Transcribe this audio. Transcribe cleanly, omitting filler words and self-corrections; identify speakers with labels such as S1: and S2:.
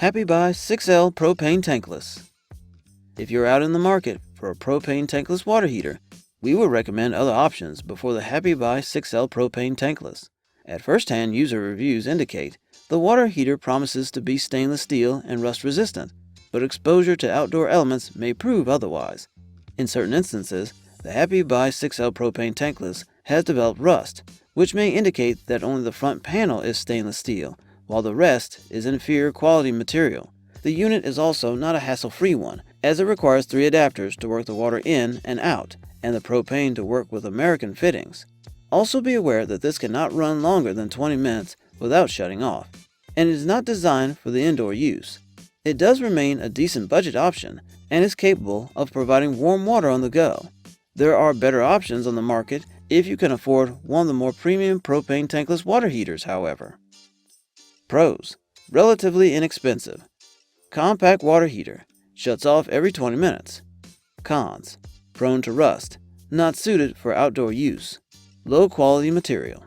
S1: Happybuy 6L Propane Tankless. If you're out in the market for a propane tankless water heater, we would recommend other options before the Happybuy 6L Propane Tankless. At first-hand user reviews indicate the water heater promises to be stainless steel and rust resistant, but exposure to outdoor elements may prove otherwise. In certain instances, the Happybuy 6L Propane Tankless has developed rust, which may indicate that only the front panel is stainless steel, while the rest is inferior quality material. The unit is also not a hassle-free one, as it requires 3 adapters to work the water in and out, and the propane to work with American fittings. Also be aware that this cannot run longer than 20 minutes without shutting off, and it is not designed for the indoor use. It does remain a decent budget option, and is capable of providing warm water on the go. There are better options on the market if you can afford one of the more premium propane tankless water heaters, however. Pros: relatively inexpensive. Compact water heater, shuts off every 20 minutes. Cons: prone to rust, not suited for outdoor use. Low quality material.